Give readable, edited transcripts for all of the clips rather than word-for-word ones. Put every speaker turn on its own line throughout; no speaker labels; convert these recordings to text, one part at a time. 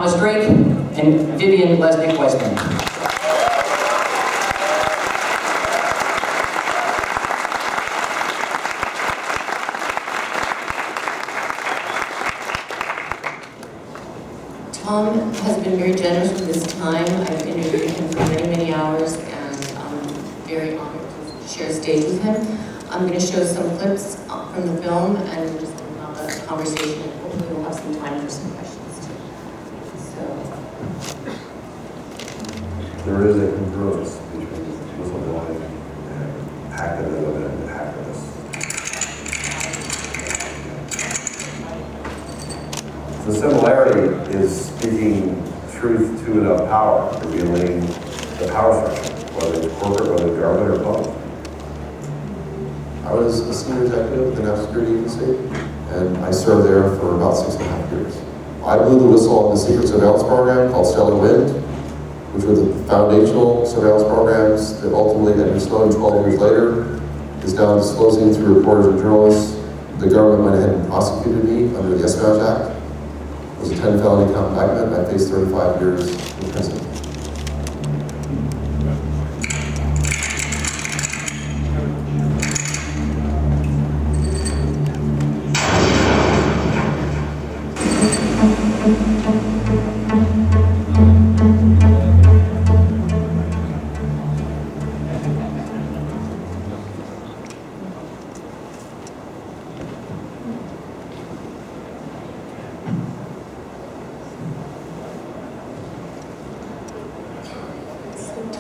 Drake and Vivian Lesnick Westman.
Tom has been very generous with his time. I've interviewed him for many, many hours, and I'm very honored to share stage with him. I'm going to show some clips from the film, and we're just going to have a conversation, and hopefully we'll have some time for some questions too. So,
there is a congruence between whistleblowing and activism and activists. The similarity is speaking truth to enough power, revealing the power structure, whether it's corporate, whether it's government, or both.
I was a senior executive at the National Security Agency, and I served there for about 6.5 years. I blew the whistle on the secret surveillance program called Stellar Wind, which were the foundational surveillance programs that ultimately got disclosed 12 years later, is now disclosing through reporters and journalists. The government went ahead and prosecuted me under the Espionage Act. It was a 10 felony count indictment, and I faced 35 years in prison.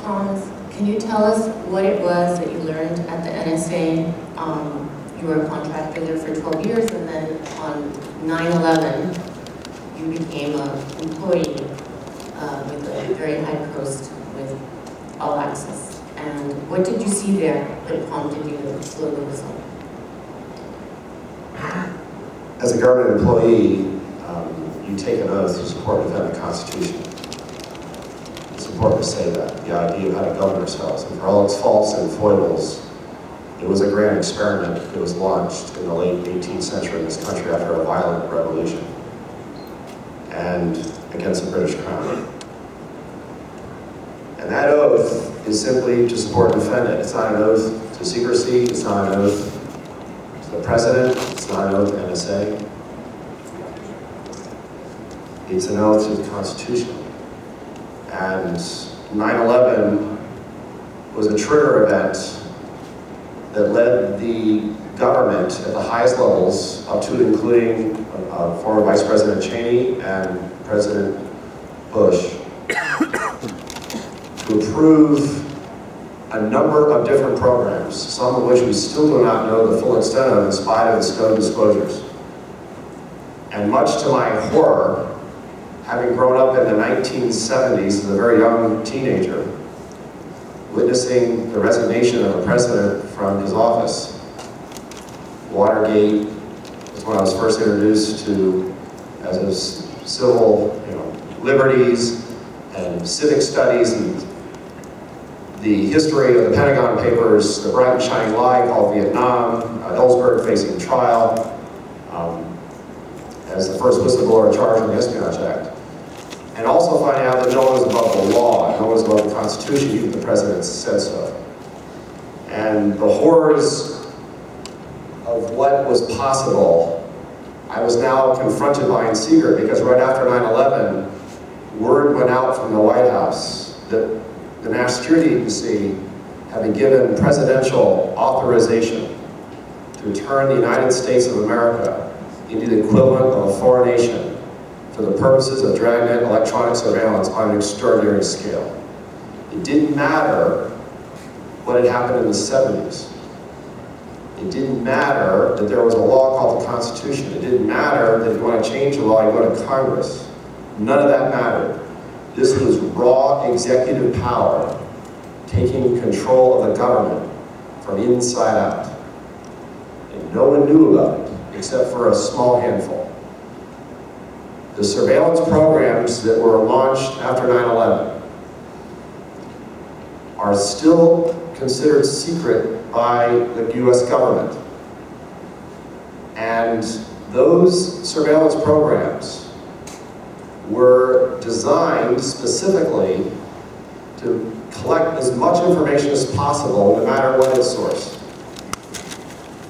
Thomas, can you tell us what it was that you learned at the NSA? You were a contractor there for 12 years, and then on 9/11, you became an employee with a very high post with all access. And what did you see there that prompted you to blow the whistle?
As a government employee, you take an oath to support and defend the Constitution. It's important to say that, the idea of how to govern ourselves. And for all its faults and foibles, it was a grand experiment. It was launched in the late 18th century in this country after a violent revolution and against the British Crown. And that oath is simply to support and defend it. It's not an oath to secrecy. It's not an oath to the president. It's not an oath to NSA. It's an oath to the Constitution. And 9/11 was a trigger event that led the government at the highest levels, up to and including former Vice President Cheney and President Bush, to approve a number of different programs, some of which we still do not know the full extent of in spite of the Stone disclosures. And much to my horror, having grown up in the 1970s as a very young teenager, witnessing the resignation of a president from his office. Watergate was when I was first introduced to as a civil, liberties and civic studies and the history of the Pentagon Papers, the bright and shining lie called Vietnam, Ellsberg facing trial as the first whistleblower charged in the Espionage Act. And also finding out that no one was above the law, no one was above the Constitution, even the president said so. And the horrors of what was possible, I was now confronted by in secret, because right after 9/11, word went out from the White House that the National Security Agency had been given presidential authorization to turn the United States of America into the equivalent of a foreign nation for the purposes of dragnet electronic surveillance on an extraordinary scale. It didn't matter what had happened in the 70s. It didn't matter that there was a law called the Constitution. It didn't matter that if you want to change the law, you go to Congress. None of that mattered. This was raw executive power taking control of the government from inside out. And no one knew about it except for a small handful. The surveillance programs that were launched after 9/11 are still considered secret by the US government. And those surveillance programs were designed specifically to collect as much information as possible, no matter what its source.